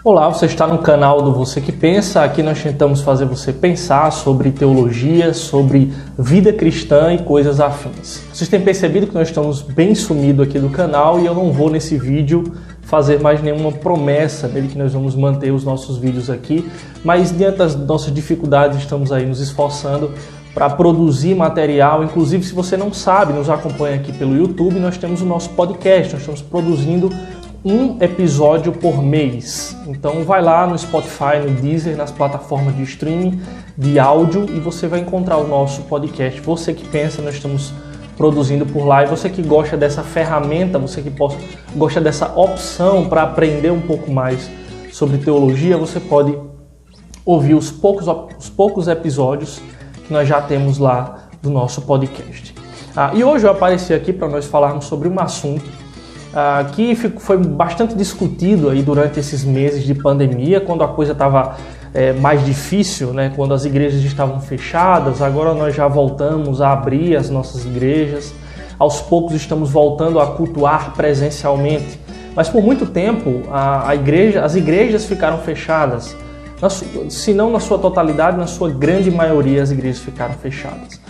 Olá, você está no canal do Você Que Pensa. Aqui nós tentamos fazer você pensar sobre teologia, sobre vida cristã e coisas afins. Vocês têm percebido que nós estamos bem sumidos aqui do canal e eu não vou nesse vídeo fazer mais nenhuma promessa dele que nós vamos manter os nossos vídeos aqui, mas diante das nossas dificuldades estamos aí nos esforçando para produzir material. Inclusive, se você não sabe, nos acompanha aqui pelo YouTube, nós temos o nosso podcast, nós estamos produzindo um episódio por mês. Então vai lá no Spotify, no Deezer, nas plataformas de streaming de áudio e você vai encontrar o nosso podcast. Você que pensa, nós estamos produzindo por lá, e você que gosta dessa ferramenta, você que gosta dessa opção para aprender um pouco mais sobre teologia, você pode ouvir os poucos episódios que nós já temos lá do nosso podcast. E hoje eu apareci aqui para nós falarmos sobre um assunto que foi bastante discutido aí durante esses meses de pandemia, quando a coisa estava mais difícil, né? Quando as igrejas estavam fechadas. Agora nós já voltamos a abrir as nossas igrejas, aos poucos estamos voltando a cultuar presencialmente, mas por muito tempo as igrejas ficaram fechadas, se não na sua totalidade, na sua grande maioria as igrejas ficaram fechadas.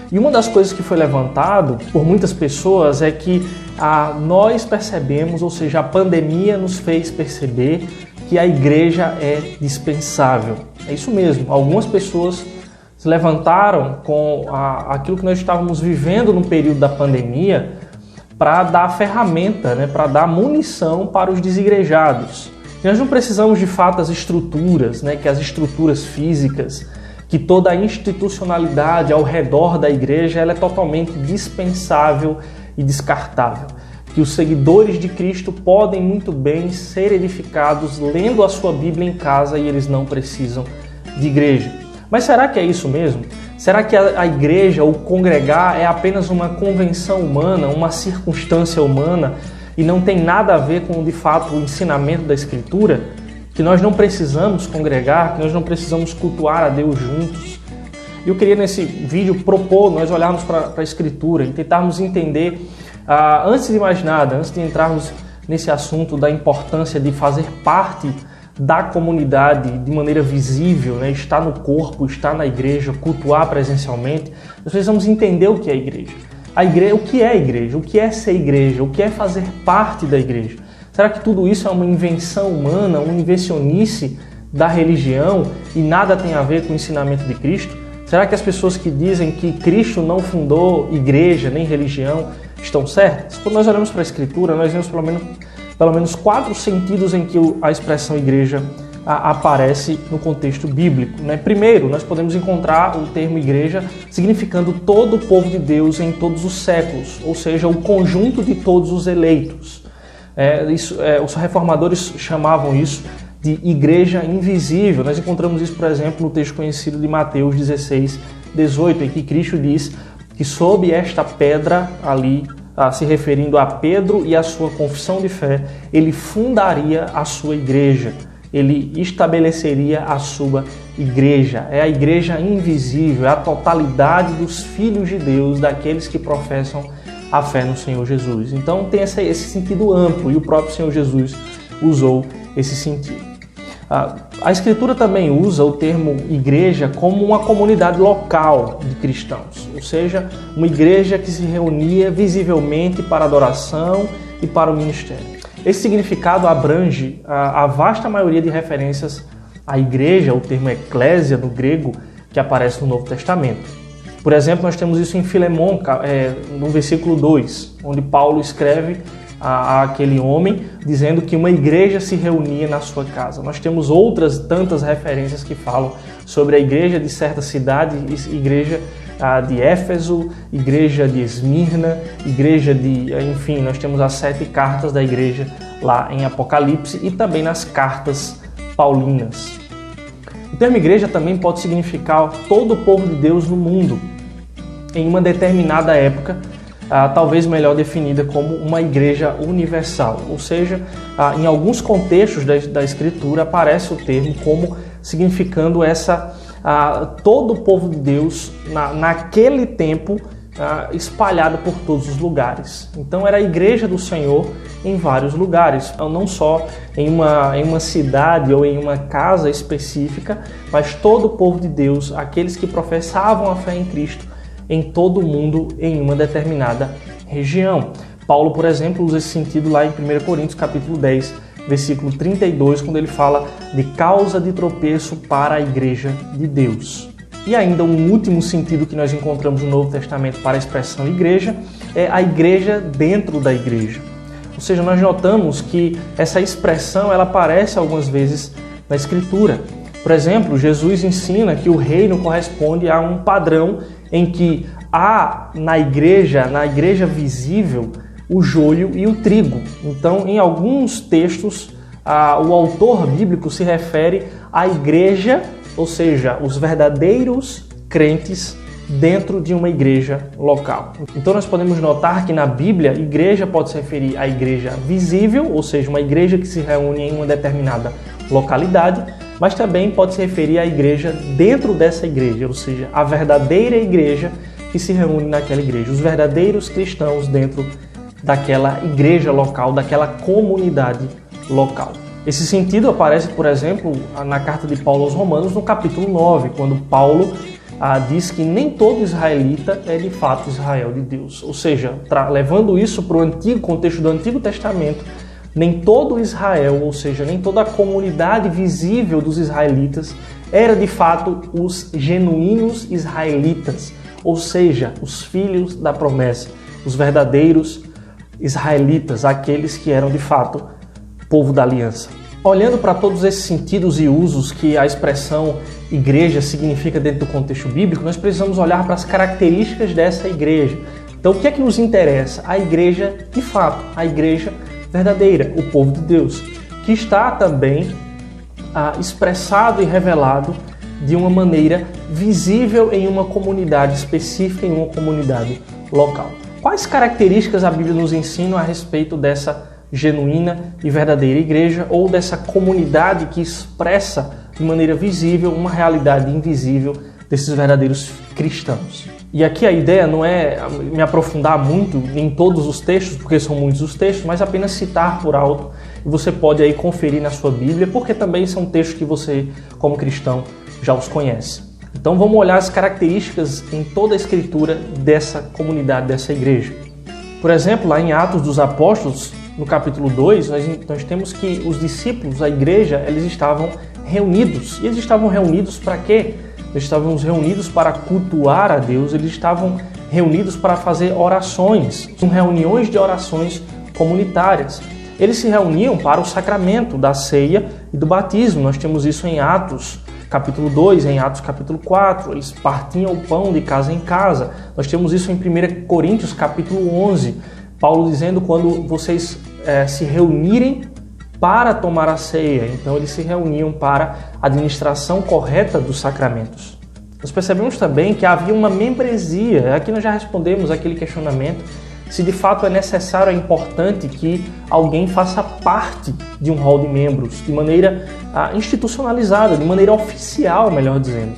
E uma das coisas que foi levantado por muitas pessoas é que nós percebemos, ou seja, a pandemia nos fez perceber que a igreja é dispensável. É isso mesmo, algumas pessoas se levantaram com aquilo que nós estávamos vivendo no período da pandemia para dar ferramenta, né, para dar munição para os desigrejados. E nós não precisamos de fato das estruturas, né, que as estruturas físicas, que toda a institucionalidade ao redor da igreja ela é totalmente dispensável e descartável. Que os seguidores de Cristo podem muito bem ser edificados lendo a sua Bíblia em casa e eles não precisam de igreja. Mas será que é isso mesmo? Será que a igreja, o congregar, é apenas uma convenção humana, uma circunstância humana e não tem nada a ver com, de fato, o ensinamento da Escritura? Que nós não precisamos congregar, que nós não precisamos cultuar a Deus juntos? E eu queria nesse vídeo propor nós olharmos para a Escritura e tentarmos entender, antes de mais nada, antes de entrarmos nesse assunto da importância de fazer parte da comunidade de maneira visível, né? Estar no corpo, estar na igreja, cultuar presencialmente, nós precisamos entender o que é a igreja. O que é a igreja? O que é ser igreja? O que é fazer parte da igreja? Será que tudo isso é uma invenção humana, uma invencionice da religião e nada tem a ver com o ensinamento de Cristo? Será que as pessoas que dizem que Cristo não fundou igreja nem religião estão certas? Quando nós olhamos para a Escritura, nós vemos pelo menos 4 sentidos em que a expressão igreja aparece no contexto bíblico, né? Primeiro, nós podemos encontrar o termo igreja significando todo o povo de Deus em todos os séculos, ou seja, o conjunto de todos os eleitos. Os reformadores chamavam isso de igreja invisível. Nós encontramos isso, por exemplo, no texto conhecido de Mateus 16, 18, em que Cristo diz que sob esta pedra ali, se referindo a Pedro e a sua confissão de fé, ele fundaria a sua igreja, ele estabeleceria a sua igreja. É a igreja invisível, é a totalidade dos filhos de Deus, daqueles que professam a fé no Senhor Jesus. Então tem esse sentido amplo e o próprio Senhor Jesus usou esse sentido. A Escritura também usa o termo igreja como uma comunidade local de cristãos, ou seja, uma igreja que se reunia visivelmente para adoração e para o ministério. Esse significado abrange a vasta maioria de referências à igreja, o termo eclésia no grego, que aparece no Novo Testamento. Por exemplo, nós temos isso em Filemon, no versículo 2, onde Paulo escreve àquele homem dizendo que uma igreja se reunia na sua casa. Nós temos outras tantas referências que falam sobre a igreja de certa cidade, igreja de Éfeso, igreja de Esmirna, enfim, nós temos as 7 cartas da igreja lá em Apocalipse e também nas cartas paulinas. O termo igreja também pode significar todo o povo de Deus no mundo, em uma determinada época, talvez melhor definida como uma igreja universal. Ou seja, em alguns contextos da Escritura aparece o termo como significando todo o povo de Deus naquele tempo espalhada por todos os lugares. Então era a igreja do Senhor em vários lugares, não só em uma cidade ou em uma casa específica, mas todo o povo de Deus, aqueles que professavam a fé em Cristo, em todo o mundo, em uma determinada região. Paulo, por exemplo, usa esse sentido lá em 1 Coríntios capítulo 10, versículo 32, quando ele fala de causa de tropeço para a igreja de Deus. E ainda um último sentido que nós encontramos no Novo Testamento para a expressão igreja é a igreja dentro da igreja. Ou seja, nós notamos que essa expressão ela aparece algumas vezes na Escritura. Por exemplo, Jesus ensina que o reino corresponde a um padrão em que há na igreja visível, o joio e o trigo. Então, em alguns textos, o autor bíblico se refere à igreja, ou seja, os verdadeiros crentes dentro de uma igreja local. Então nós podemos notar que na Bíblia, igreja pode se referir à igreja visível, ou seja, uma igreja que se reúne em uma determinada localidade, mas também pode se referir à igreja dentro dessa igreja, ou seja, a verdadeira igreja que se reúne naquela igreja, os verdadeiros cristãos dentro daquela igreja local, daquela comunidade local. Esse sentido aparece, por exemplo, na carta de Paulo aos Romanos, no capítulo 9, quando Paulo diz que nem todo israelita é de fato Israel de Deus. Ou seja, levando isso para o antigo contexto do Antigo Testamento, nem todo Israel, ou seja, nem toda a comunidade visível dos israelitas era de fato os genuínos israelitas, ou seja, os filhos da promessa, os verdadeiros israelitas, aqueles que eram de fato povo da aliança. Olhando para todos esses sentidos e usos que a expressão igreja significa dentro do contexto bíblico, nós precisamos olhar para as características dessa igreja. Então, o que é que nos interessa? A igreja, de fato, a igreja verdadeira, o povo de Deus, que está também expressado e revelado de uma maneira visível em uma comunidade específica, em uma comunidade local. Quais características a Bíblia nos ensina a respeito dessa genuína e verdadeira igreja ou dessa comunidade que expressa de maneira visível uma realidade invisível desses verdadeiros cristãos? E aqui a ideia não é me aprofundar muito em todos os textos, porque são muitos os textos, mas apenas citar por alto, e você pode aí conferir na sua Bíblia, porque também são textos que você, como cristão, já os conhece. Então vamos olhar as características em toda a Escritura dessa comunidade, dessa igreja. Por exemplo, lá em Atos dos Apóstolos, no capítulo 2, nós temos que os discípulos, a igreja, eles estavam reunidos. E eles estavam reunidos para quê? Eles estavam reunidos para cultuar a Deus, eles estavam reunidos para fazer orações, são reuniões de orações comunitárias. Eles se reuniam para o sacramento da ceia e do batismo. Nós temos isso em Atos capítulo 2, em Atos capítulo 4, eles partiam o pão de casa em casa. Nós temos isso em 1 Coríntios capítulo 11, Paulo dizendo quando vocês se reunirem para tomar a ceia. Então eles se reuniam para a administração correta dos sacramentos. Nós percebemos também que havia uma membresia. Aqui nós já respondemos aquele questionamento se de fato é necessário, é importante que alguém faça parte de um rol de membros de maneira institucionalizada, de maneira oficial, melhor dizendo.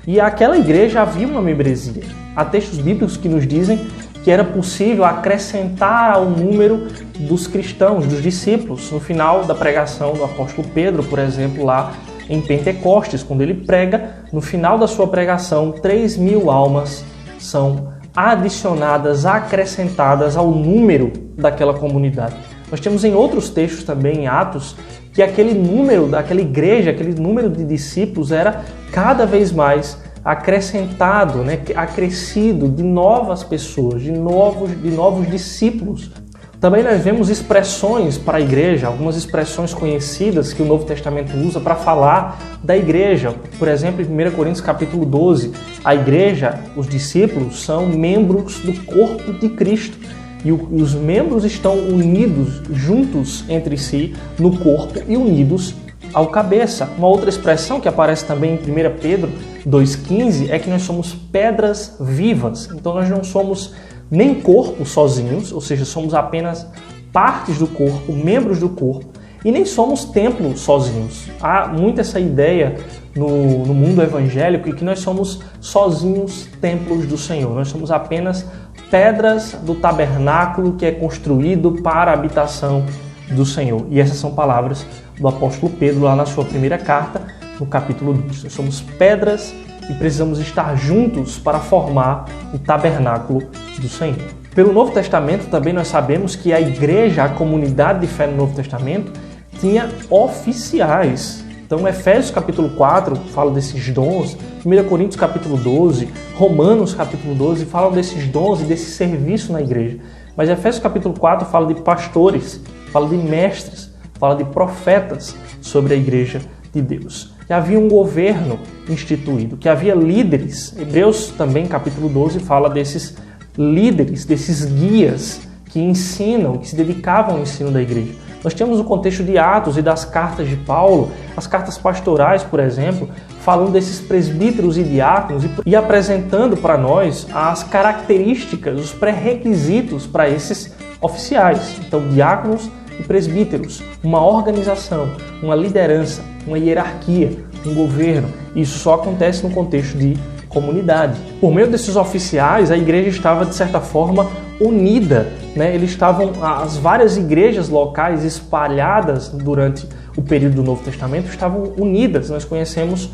E aquela igreja havia uma membresia. Há textos bíblicos que nos dizem que era possível acrescentar ao número dos cristãos, dos discípulos. No final da pregação do apóstolo Pedro, por exemplo, lá em Pentecostes, quando ele prega, no final da sua pregação, 3.000 almas são adicionadas, acrescentadas ao número daquela comunidade. Nós temos em outros textos também, em Atos, que aquele número daquela igreja, aquele número de discípulos era cada vez mais acrescentado, acrescido de novas pessoas, de novos discípulos. Também nós vemos expressões para a igreja, algumas expressões conhecidas que o Novo Testamento usa para falar da igreja. Por exemplo, em 1 Coríntios capítulo 12, a igreja, os discípulos, são membros do corpo de Cristo. E os membros estão unidos, juntos entre si, no corpo e unidos ao cabeça. Uma outra expressão que aparece também em 1 Pedro 2,15 é que nós somos pedras vivas. Então nós não somos nem corpo sozinhos, ou seja, somos apenas partes do corpo, membros do corpo, e nem somos templo sozinhos. Há muito essa ideia no mundo evangélico de que nós somos sozinhos templos do Senhor, nós somos apenas pedras do tabernáculo que é construído para a habitação do Senhor. E essas são palavras do apóstolo Pedro lá na sua primeira carta, no capítulo 2. Nós somos pedras e precisamos estar juntos para formar o tabernáculo do Senhor. Pelo Novo Testamento também nós sabemos que a igreja, a comunidade de fé no Novo Testamento, tinha oficiais. Então Efésios capítulo 4 fala desses dons, 1 Coríntios capítulo 12, Romanos capítulo 12 falam desses dons e desse serviço na igreja. Mas Efésios capítulo 4 fala de pastores, fala de mestres, fala de profetas sobre a igreja de Deus. Que havia um governo instituído, que havia líderes. Hebreus também, capítulo 12, fala desses líderes, desses guias que ensinam, que se dedicavam ao ensino da igreja. Nós temos o contexto de Atos e das cartas de Paulo, as cartas pastorais, por exemplo, falando desses presbíteros e diáconos e apresentando para nós as características, os pré-requisitos para esses oficiais. Então, diáconos e presbíteros, uma organização, uma liderança, uma hierarquia, um governo. Isso só acontece no contexto de comunidade. Por meio desses oficiais, a igreja estava, de certa forma, unida, né? Eles estavam, as várias igrejas locais espalhadas durante o período do Novo Testamento estavam unidas. Nós conhecemos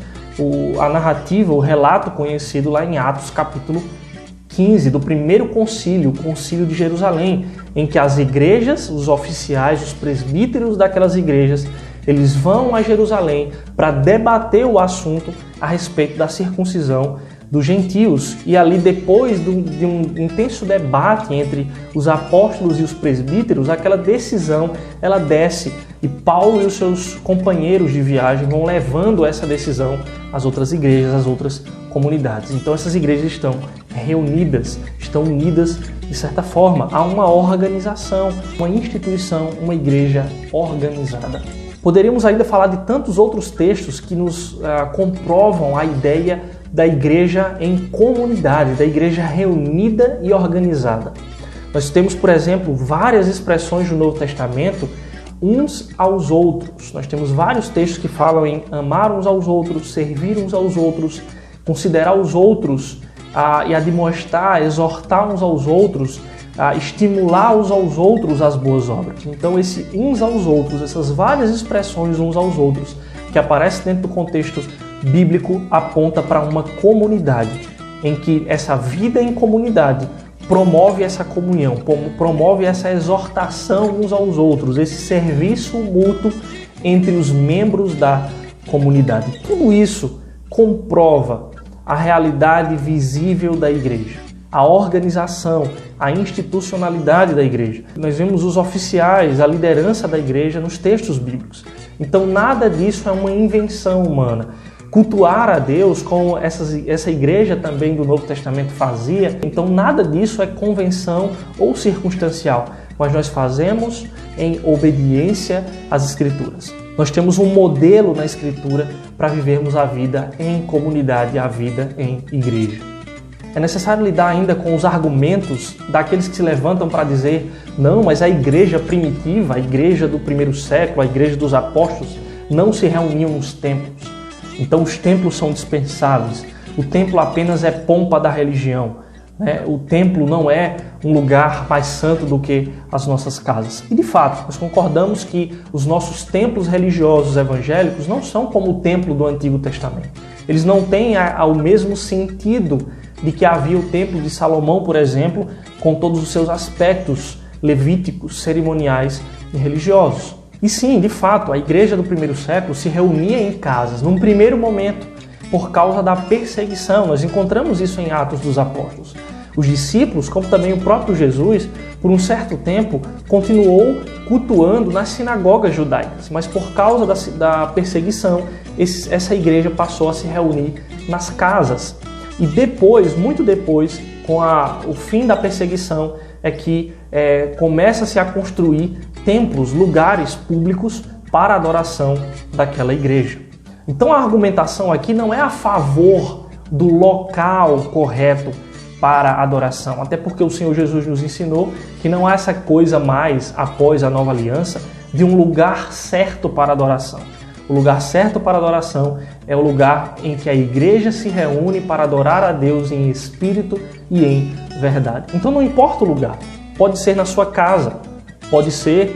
a narrativa, o relato conhecido lá em Atos, capítulo 15, do primeiro concílio, o concílio de Jerusalém, em que as igrejas, os oficiais, os presbíteros daquelas igrejas, eles vão a Jerusalém para debater o assunto a respeito da circuncisão dos gentios. E ali, depois de um intenso debate entre os apóstolos e os presbíteros, aquela decisão, ela desce e Paulo e os seus companheiros de viagem vão levando essa decisão às outras igrejas, às outras comunidades. Então essas igrejas estão reunidas, estão unidas de certa forma. Há uma organização, uma instituição, uma igreja organizada. Poderíamos ainda falar de tantos outros textos que nos comprovam a ideia da igreja em comunidade, da igreja reunida e organizada. Nós temos, por exemplo, várias expressões do Novo Testamento uns aos outros. Nós temos vários textos que falam em amar uns aos outros, servir uns aos outros, considerar os outros e admoestar, exortar uns aos outros, estimular uns aos outros as boas obras. Então, esse uns aos outros, essas várias expressões uns aos outros que aparecem dentro do contexto bíblico, aponta para uma comunidade, em que essa vida em comunidade promove essa comunhão, promove essa exortação uns aos outros, esse serviço mútuo entre os membros da comunidade. Tudo isso comprova a realidade visível da igreja, a organização, a institucionalidade da igreja. Nós vemos os oficiais, a liderança da igreja nos textos bíblicos. Então nada disso é uma invenção humana. Cultuar a Deus, como essa igreja também do Novo Testamento fazia, então nada disso é convenção ou circunstancial, mas nós fazemos em obediência às Escrituras. Nós temos um modelo na Escritura para vivermos a vida em comunidade, a vida em igreja. É necessário lidar ainda com os argumentos daqueles que se levantam para dizer não, mas a igreja primitiva, a igreja do primeiro século, a igreja dos apóstolos, não se reuniam nos templos. Então os templos são dispensáveis. O templo apenas é pompa da religião, né? O templo não é um lugar mais santo do que as nossas casas. E de fato, nós concordamos que os nossos templos religiosos evangélicos não são como o templo do Antigo Testamento. Eles não têm o mesmo sentido de que havia o templo de Salomão, por exemplo, com todos os seus aspectos levíticos, cerimoniais e religiosos. E sim, de fato, a igreja do primeiro século se reunia em casas, num primeiro momento, por causa da perseguição. Nós encontramos isso em Atos dos Apóstolos. Os discípulos, como também o próprio Jesus, por um certo tempo, continuou cultuando nas sinagogas judaicas, mas por causa da perseguição, essa igreja passou a se reunir nas casas. E depois, muito depois, com o fim da perseguição, é que começa-se a construir templos, lugares públicos para a adoração daquela igreja. Então a argumentação aqui não é a favor do local correto para a adoração, até porque o Senhor Jesus nos ensinou que não há essa coisa mais, após a nova aliança, de um lugar certo para a adoração. O lugar certo para a adoração é o lugar em que a igreja se reúne para adorar a Deus em espírito e em verdade. Então não importa o lugar. Pode ser na sua casa, pode ser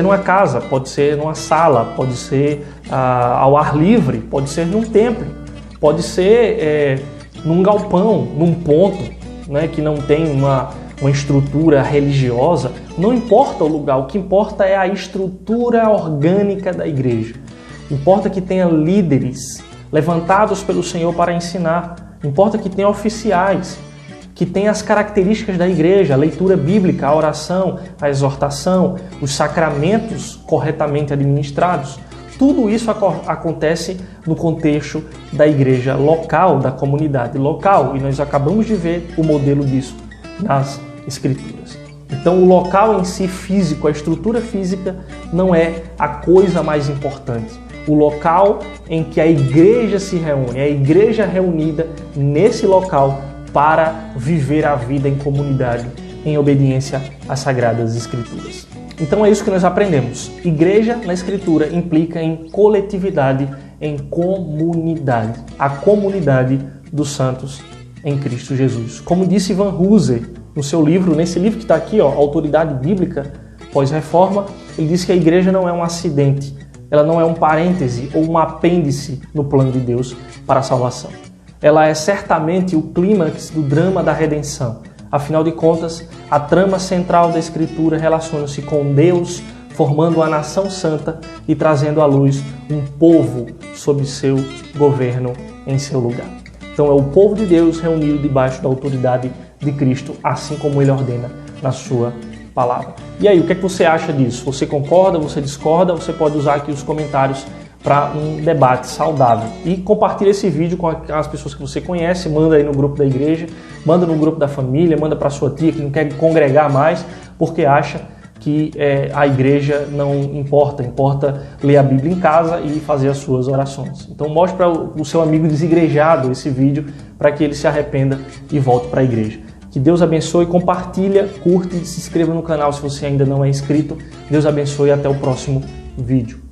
numa casa, pode ser numa sala, pode ser ao ar livre, pode ser num templo, pode ser num galpão, num ponto, né, que não tem uma estrutura religiosa. Não importa o lugar, o que importa é a estrutura orgânica da igreja. Importa que tenha líderes levantados pelo Senhor para ensinar. Importa que tenha oficiais, que tenha as características da igreja, a leitura bíblica, a oração, a exortação, os sacramentos corretamente administrados. Tudo isso acontece no contexto da igreja local, da comunidade local, e nós acabamos de ver o modelo disso nas Escrituras. Então o local em si físico, a estrutura física, não é a coisa mais importante. O local em que a igreja se reúne, a igreja reunida nesse local para viver a vida em comunidade, em obediência às Sagradas Escrituras. Então é isso que nós aprendemos. Igreja na Escritura implica em coletividade, em comunidade. A comunidade dos santos em Cristo Jesus. Como disse Van Hooser no seu livro, nesse livro que está aqui, Autoridade Bíblica Pós-Reforma, ele diz que a igreja não é um acidente, ela não é um parêntese ou um apêndice no plano de Deus para a salvação. Ela é certamente o clímax do drama da redenção. Afinal de contas, a trama central da Escritura relaciona-se com Deus, formando uma nação santa e trazendo à luz um povo sob seu governo em seu lugar. Então é o povo de Deus reunido debaixo da autoridade de Cristo, assim como Ele ordena na sua palavra. E aí, o que é que você acha disso? Você concorda? Você discorda? Você pode usar aqui os comentários para um debate saudável. E compartilha esse vídeo com as pessoas que você conhece, manda aí no grupo da igreja, manda no grupo da família, manda para sua tia que não quer congregar mais, porque acha que a igreja não importa, importa ler a Bíblia em casa e fazer as suas orações. Então mostre para o seu amigo desigrejado esse vídeo para que ele se arrependa e volte para a igreja. Que Deus abençoe, compartilha, curte e se inscreva no canal se você ainda não é inscrito. Deus abençoe e até o próximo vídeo.